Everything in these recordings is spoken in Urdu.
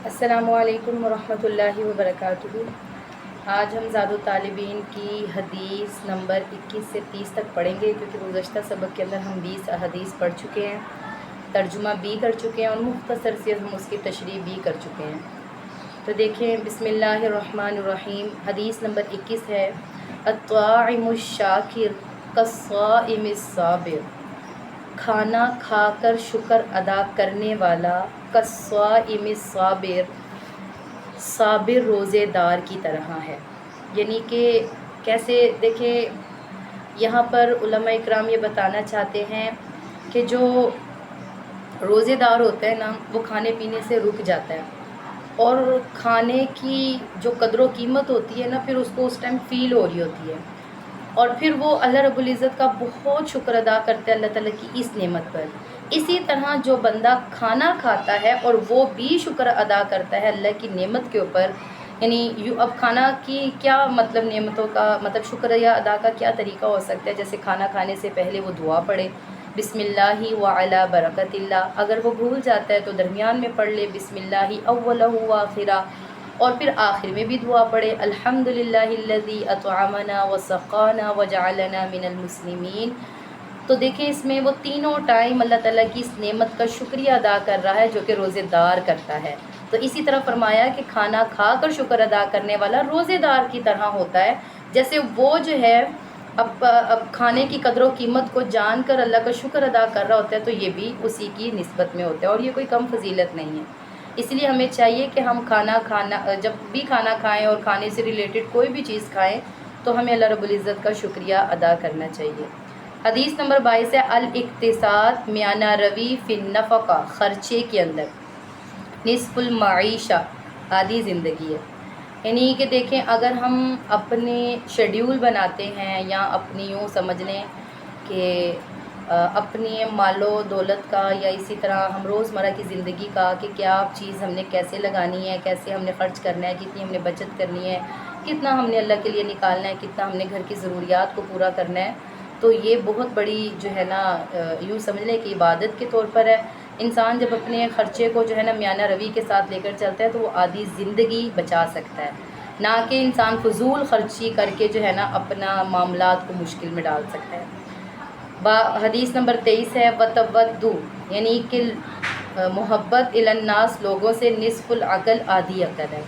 السلام علیکم ورحمۃ اللہ وبرکاتہ۔ آج ہم زاد الطالبین کی حدیث نمبر 21 سے 30 تک پڑھیں گے، کیونکہ گزشتہ سبق کے اندر ہم 20 احادیث پڑھ چکے ہیں، ترجمہ بھی کر چکے ہیں اور مختصر سے ہم اس کی تشریح بھی کر چکے ہیں۔ تو دیکھیں، بسم اللہ الرحمن الرحیم۔ حدیث نمبر 21 ہے، الطاعم الشاکر کالصائم الصابر، کھانا کھا کر شکر ادا کرنے والا کالصائم الصابر، صابر روزے دار کی طرح ہے۔ یعنی کہ کیسے؟ دیکھیں، یہاں پر علماء اکرام یہ بتانا چاہتے ہیں کہ جو روزے دار ہوتا ہے نا، وہ کھانے پینے سے رک جاتا ہے، اور کھانے کی جو قدر و قیمت ہوتی ہے نا، پھر اس کو اس ٹائم فیل ہو رہی ہوتی ہے، اور پھر وہ اللہ رب العزت کا بہت شکر ادا کرتا ہے اللہ تعالیٰ کی اس نعمت پر۔ اسی طرح جو بندہ کھانا کھاتا ہے اور وہ بھی شکر ادا کرتا ہے اللہ کی نعمت کے اوپر، یعنی اب کھانا کی کیا مطلب، نعمتوں کا مطلب شکریہ ادا کا کیا طریقہ ہو سکتا ہے؟ جیسے کھانا کھانے سے پہلے وہ دعا پڑھے، بسم اللہ وعلی برکت اللہ، اگر وہ بھول جاتا ہے تو درمیان میں پڑھ لے بسم اللہ اولہ وآخرہ، اور پھر آخر میں بھی دعا پڑھے الحمدللہ الذی اطعمنا وسقانا وجعلنا من المسلمین۔ تو دیکھیں، اس میں وہ تینوں ٹائم اللہ تعالیٰ کی اس نعمت کا شکریہ ادا کر رہا ہے جو کہ روزے دار کرتا ہے۔ تو اسی طرح فرمایا کہ کھانا کھا کر شکر ادا کرنے والا روزے دار کی طرح ہوتا ہے، جیسے وہ جو ہے اب کھانے کی قدر و قیمت کو جان کر اللہ کا شکر ادا کر رہا ہوتا ہے، تو یہ بھی اسی کی نسبت میں ہوتا ہے، اور یہ کوئی کم فضیلت نہیں ہے۔ اس لیے ہمیں چاہیے کہ ہم جب بھی کھانا کھائیں اور کھانے سے ریلیٹڈ کوئی بھی چیز کھائیں تو ہمیں اللہ رب العزت کا شکریہ ادا کرنا چاہیے۔ حدیث نمبر 22 ہے، الاقتصاد میانہ روی فی النفقہ، خرچے کے اندر نصف المعیشہ، آدھی زندگی ہے۔ یعنی کہ دیکھیں، اگر ہم اپنے شیڈیول بناتے ہیں، یا اپنی یوں سمجھ لیں کہ اپنی مال و دولت کا، یا اسی طرح ہم روزمرہ کی زندگی کا کہ کیا چیز ہم نے کیسے لگانی ہے، کیسے ہم نے خرچ کرنا ہے، کتنی ہم نے بچت کرنی ہے، کتنا ہم نے اللہ کے لیے نکالنا ہے، کتنا ہم نے گھر کی ضروریات کو پورا کرنا ہے، تو یہ بہت بڑی جو ہے نا، یوں سمجھ لیں کہ عبادت کے طور پر ہے۔ انسان جب اپنے خرچے کو جو ہے نا میانہ روی کے ساتھ لے کر چلتا ہے تو وہ آدھی زندگی بچا سکتا ہے، نہ کہ انسان فضول خرچی کر کے جو ہے نا اپنا معاملات کو مشکل میں ڈال سکتا ہے۔ حدیث نمبر 23 ہے، وتودو، یعنی کہ محبت الی الناس، لوگوں سے نصف العقل، آدھی عقل ہے۔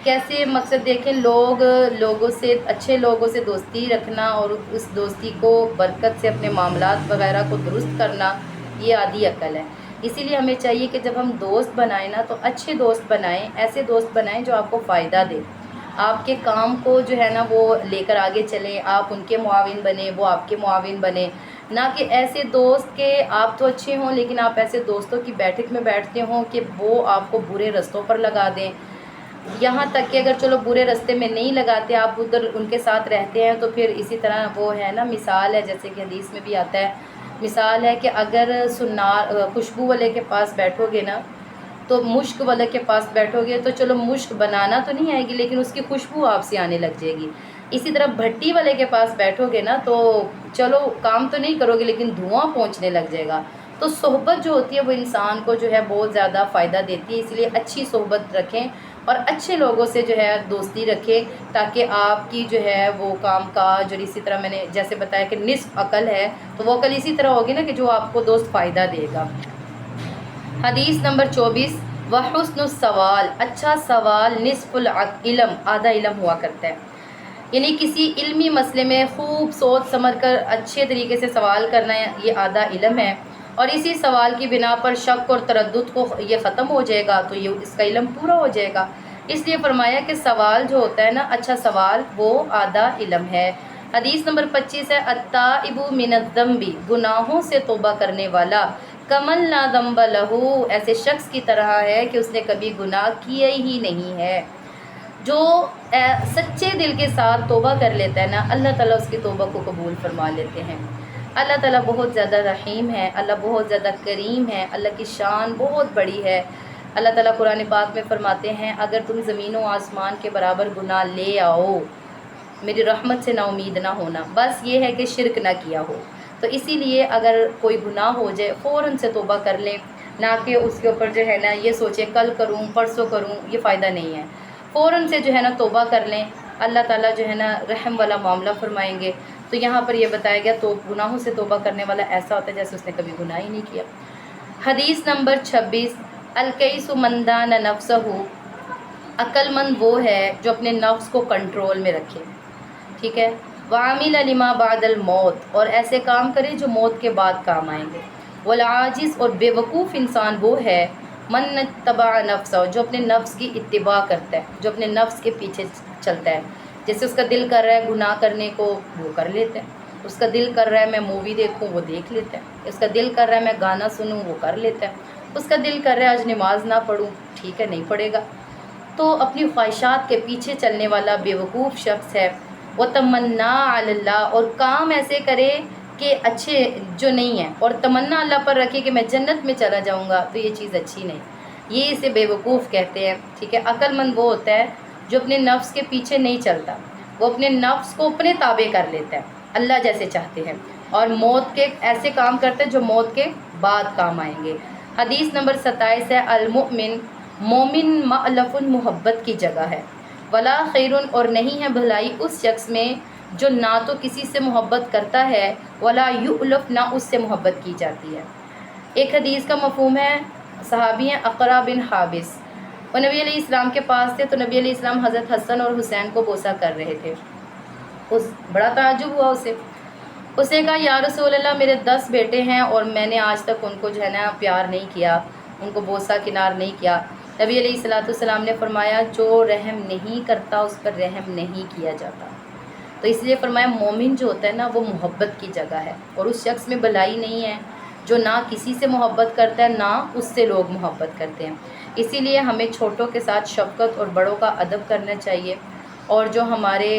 کیسے؟ مقصد دیکھیں، لوگوں سے، اچھے لوگوں سے دوستی رکھنا اور اس دوستی کو برکت سے اپنے معاملات وغیرہ کو درست کرنا، یہ آدھی عقل ہے۔ اسی لیے ہمیں چاہیے کہ جب ہم دوست بنائیں نا، تو اچھے دوست بنائیں، ایسے دوست بنائیں جو آپ کو فائدہ دیں، آپ کے کام کو جو ہے نا وہ لے کر آگے چلیں، آپ ان کے معاون بنیں، وہ آپ کے معاون بنیں، نہ کہ ایسے دوست کہ آپ تو اچھے ہوں لیکن آپ ایسے دوستوں کی بیٹھک میں بیٹھتے ہوں کہ وہ آپ کو برے رستوں پر لگا دیں۔ یہاں تک کہ اگر چلو برے رستے میں نہیں لگاتے، آپ ادھر ان کے ساتھ رہتے ہیں، تو پھر اسی طرح وہ ہے نا، مثال ہے، جیسے کہ حدیث میں بھی آتا ہے، مثال ہے کہ اگر خوشبو والے کے پاس بیٹھو گے نا، تو مشک والے کے پاس بیٹھو گے تو چلو مشک بنانا تو نہیں آئے گی لیکن اس کی خوشبو آپ سے آنے لگ جائے گی۔ اسی طرح بھٹی والے کے پاس بیٹھو گے نا، تو چلو کام تو نہیں کرو گے لیکن دھواں پہنچنے لگ جائے گا۔ تو صحبت جو ہوتی ہے وہ انسان کو جو ہے بہت زیادہ فائدہ دیتی ہے، اس لیے اچھی صحبت رکھیں اور اچھے لوگوں سے جو ہے دوستی رکھیں، تاکہ آپ کی جو ہے وہ کام کاج، اور اسی طرح میں نے جیسے بتایا کہ نصف عقل ہے، تو وہ عقل اسی طرح ہوگی نا کہ جو آپ کو دوست فائدہ دے گا۔ حدیث نمبر 24، وحسن السوال، اچھا سوال نصف العلم، آدھا علم ہوا کرتا ہے۔ یعنی کسی علمی مسئلے میں خوب سوچ سمجھ کر اچھے طریقے سے سوال کرنا ہے، یہ آدھا علم ہے، اور اسی سوال کی بنا پر شک اور تردد کو یہ ختم ہو جائے گا تو یہ اس کا علم پورا ہو جائے گا۔ اس لیے فرمایا کہ سوال جو ہوتا ہے نا، اچھا سوال، وہ آدھا علم ہے۔ حدیث نمبر 25 ہے، التائب من الذنب، گناہوں سے توبہ کرنے والا، کمن لا ذنب لہ، ایسے شخص کی طرح ہے کہ اس نے کبھی گناہ کیے ہی نہیں ہے۔ جو سچے دل کے ساتھ توبہ کر لیتا ہے نا، اللہ تعالیٰ اس کی توبہ کو قبول فرما لیتے ہیں۔ اللہ تعالیٰ بہت زیادہ رحیم ہے، اللہ بہت زیادہ کریم ہے، اللہ کی شان بہت بڑی ہے۔ اللہ تعالیٰ قرآن پاک میں فرماتے ہیں، اگر تم زمین و آسمان کے برابر گناہ لے آؤ، میری رحمت سے نا امید نہ ہونا، بس یہ ہے کہ شرک نہ کیا ہو۔ تو اسی لیے اگر کوئی گناہ ہو جائے فوراً سے توبہ کر لیں، نہ کہ اس کے اوپر جو ہے نا یہ سوچیں کل کروں پرسوں کروں، یہ فائدہ نہیں ہے۔ فوراً سے جو ہے نا توبہ کر لیں، اللہ تعالیٰ جو ہے نا رحم والا معاملہ فرمائیں گے۔ تو یہاں پر یہ بتایا گیا تو گناہوں سے توبہ کرنے والا ایسا ہوتا ہے جیسے اس نے کبھی گناہ ہی نہیں کیا۔ حدیث نمبر 26، الکیس من دان نفسہ، عقل مند وہ ہے جو اپنے نفس کو کنٹرول میں رکھے، ٹھیک ہے۔ وعمل لما بعد الموت، اور ایسے کام کرے جو موت کے بعد کام آئیں گے۔ والعاجز، اور بے وقوف انسان وہ ہے من اتبع نفسہ، جو اپنے نفس کی اتباع کرتا ہے، جو اپنے نفس کے پیچھے چلتا ہے۔ جیسے اس کا دل کر رہا ہے گناہ کرنے کو، وہ کر لیتا ہے۔ اس کا دل کر رہا ہے میں مووی دیکھوں، وہ دیکھ لیتا ہے۔ اس کا دل کر رہا ہے میں گانا سنوں، وہ کر لیتا ہے۔ اس کا دل کر رہا ہے آج نماز نہ پڑھوں، ٹھیک ہے، نہیں پڑھے گا۔ تو اپنی خواہشات کے پیچھے چلنے والا بے وقوف شخص ہے۔ وتمنا علی اللہ، اور کام ایسے کرے کہ اچھے جو نہیں ہیں، اور تمنا اللہ پر رکھے کہ میں جنت میں چلا جاؤں گا، تو یہ چیز اچھی نہیں، یہ اسے بے وقوف کہتے ہیں، ٹھیک ہے۔ عقل مند وہ ہوتا ہے جو اپنے نفس کے پیچھے نہیں چلتا، وہ اپنے نفس کو اپنے تابع کر لیتا ہے، اللہ جیسے چاہتے ہیں، اور موت کے ایسے کام کرتے ہیں جو موت کے بعد کام آئیں گے۔ حدیث نمبر 27 ہے، المؤمن، مومن مألف، محبت کی جگہ ہے۔ ولا خیر، اور نہیں ہے بھلائی اس شخص میں جو نہ تو کسی سے محبت کرتا ہے، ولا یؤلف، نہ اس سے محبت کی جاتی ہے۔ ایک حدیث کا مفہوم ہے، صحابی ہیں اقرا بن حابس، وہ نبی علیہ السلام کے پاس تھے، تو نبی علیہ السلام حضرت حسن اور حسین کو بوسہ کر رہے تھے۔ بڑا تعجب ہوا اس نے کہا یا رسول اللہ، میرے 10 بیٹے ہیں اور میں نے آج تک ان کو جو ہے نا پیار نہیں کیا، ان کو بوسہ کنار نہیں کیا۔ نبی علیہ السلام نے فرمایا جو رحم نہیں کرتا اس پر رحم نہیں کیا جاتا۔ تو اس لیے فرمایا مومن جو ہوتا ہے نا وہ محبت کی جگہ ہے، اور اس شخص میں بھلائی نہیں ہے جو نہ کسی سے محبت کرتا ہے نہ اس سے لوگ محبت کرتے ہیں۔ اسی لیے ہمیں چھوٹوں کے ساتھ شفقت اور بڑوں کا ادب کرنا چاہیے، اور جو ہمارے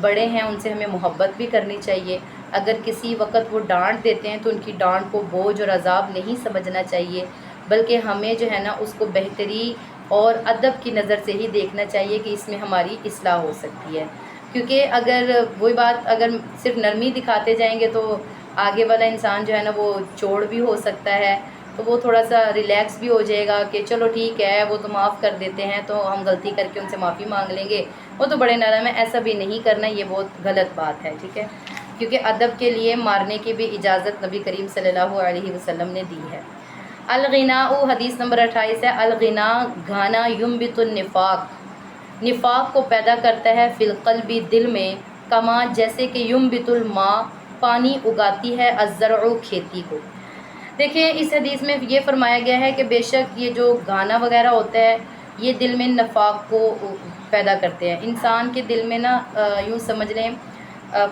بڑے ہیں ان سے ہمیں محبت بھی کرنی چاہیے۔ اگر کسی وقت وہ ڈانٹ دیتے ہیں تو ان کی ڈانٹ کو بوجھ اور عذاب نہیں سمجھنا چاہیے، بلکہ ہمیں جو ہے نا اس کو بہتری اور ادب کی نظر سے ہی دیکھنا چاہیے کہ اس میں ہماری اصلاح ہو سکتی ہے۔ کیونکہ اگر وہی بات اگر صرف نرمی دکھاتے جائیں گے تو آگے والا انسان جو ہے نا وہ چوڑ بھی ہو سکتا ہے، تو وہ تھوڑا سا ریلیکس بھی ہو جائے گا کہ چلو ٹھیک ہے وہ تو معاف کر دیتے ہیں تو ہم غلطی کر کے ان سے معافی مانگ لیں گے، وہ تو بڑے نرم ہیں، ایسا بھی نہیں کرنا، یہ بہت غلط بات ہے، ٹھیک ہے۔ کیونکہ ادب کے لیے مارنے کی بھی اجازت نبی کریم صلی اللہ علیہ وسلم نے دی ہے۔ الغناء، حدیث نمبر 28 ہے، الغناء، گانا، ینبت النفاق، نفاق کو پیدا کرتا ہے، فی القلب، دل میں، کما، جیسے کہ ینبت الماء، پانی اگاتی ہے، الزرع، کھیتی کو۔ دیکھیں اس حدیث میں یہ فرمایا گیا ہے کہ بے شک یہ جو گانا وغیرہ ہوتا ہے یہ دل میں نفاق کو پیدا کرتے ہیں۔ انسان کے دل میں نا یوں سمجھ لیں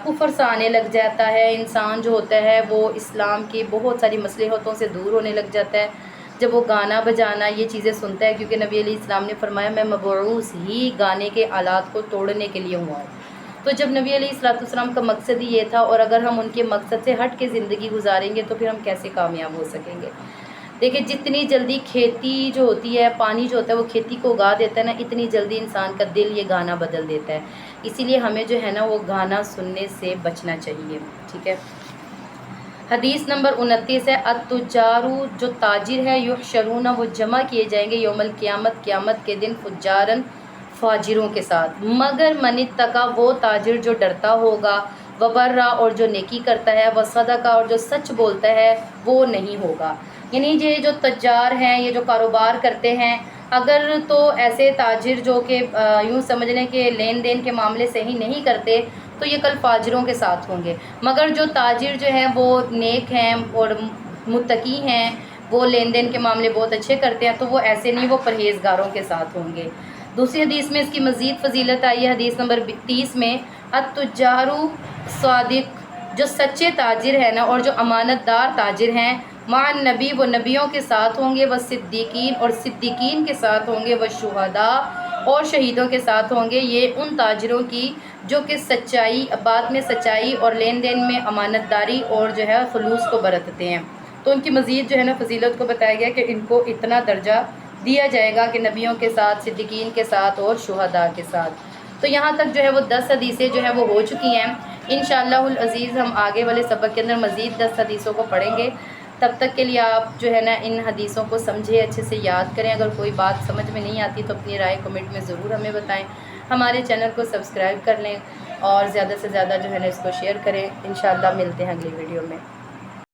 کفر سا آنے لگ جاتا ہے، انسان جو ہوتا ہے وہ اسلام کی بہت ساری مصلحتوں سے دور ہونے لگ جاتا ہے جب وہ گانا بجانا یہ چیزیں سنتا ہے، کیونکہ نبی علیہ السلام نے فرمایا میں مبعوث ہی گانے کے آلات کو توڑنے کے لیے ہوا ہوں۔ تو جب نبی علیہ السلام کا مقصد ہی یہ تھا، اور اگر ہم ان کے مقصد سے ہٹ کے زندگی گزاریں گے تو پھر ہم کیسے کامیاب ہو سکیں گے۔ دیکھیں جتنی جلدی کھیتی جو ہوتی ہے، پانی جو ہوتا ہے وہ کھیتی کو اگا دیتا ہے نا، اتنی جلدی انسان کا دل یہ گانا بدل دیتا ہے۔ اسی لیے ہمیں جو ہے نا وہ گانا سننے سے بچنا چاہیے، ٹھیک ہے۔ حدیث نمبر 29 ہے، التجار، جو تاجر ہے، یحشرون، وہ جمع کیے جائیں گے یوم القیامت، قیامت کے دن، فجارن، فاجروں کے ساتھ، مگر من اتقی، وہ تاجر جو ڈرتا ہوگا، وبرا، اور جو نیکی کرتا ہے، وصدقہ، اور جو سچ بولتا ہے، وہ نہیں ہوگا۔ یعنی یہ جو تجار ہیں، یہ جو کاروبار کرتے ہیں، اگر تو ایسے تاجر جو کہ یوں سمجھ لیں کہ لین دین کے معاملے صحیح نہیں کرتے تو یہ کل فاجروں کے ساتھ ہوں گے، مگر جو تاجر جو ہیں وہ نیک ہیں اور متقی ہیں، وہ لین دین کے معاملے بہت اچھے کرتے ہیں، تو وہ ایسے نہیں، وہ پرہیزگاروں کے ساتھ ہوں گے۔ دوسری حدیث میں اس کی مزید فضیلت آئی ہے، حدیث نمبر 30 میں، التجار صادق، جو سچے تاجر ہیں نا اور جو امانت دار تاجر ہیں، مع النبی، وہ نبیوں کے ساتھ ہوں گے، وہ صدیقین، اور صدیقین کے ساتھ ہوں گے، وہ شہداء، اور شہیدوں کے ساتھ ہوں گے۔ یہ ان تاجروں کی جو کہ سچائی، بات میں سچائی اور لین دین میں امانت داری اور جو ہے خلوص کو برتتے ہیں، تو ان کی مزید جو ہے نا فضیلت کو بتایا گیا کہ ان کو اتنا درجہ دیا جائے گا کہ نبیوں کے ساتھ، صدیقین کے ساتھ اور شہداء کے ساتھ۔ تو یہاں تک جو ہے وہ 10 حدیثیں جو ہیں وہ ہو چکی ہیں۔ انشاءاللہ العزیز ہم آگے والے سبق کے اندر مزید 10 حدیثوں کو پڑھیں گے۔ تب تک کے لیے آپ جو ہے نا ان حدیثوں کو سمجھیں، اچھے سے یاد کریں. اگر کوئی بات سمجھ میں نہیں آتی تو اپنی رائے کمنٹ میں ضرور ہمیں بتائیں. ہمارے چینل کو سبسکرائب کر لیں اور زیادہ سے زیادہ جو ہے نا اس کو شیئر کریں. انشاءاللہ ملتے ہیں اگلی ویڈیو میں.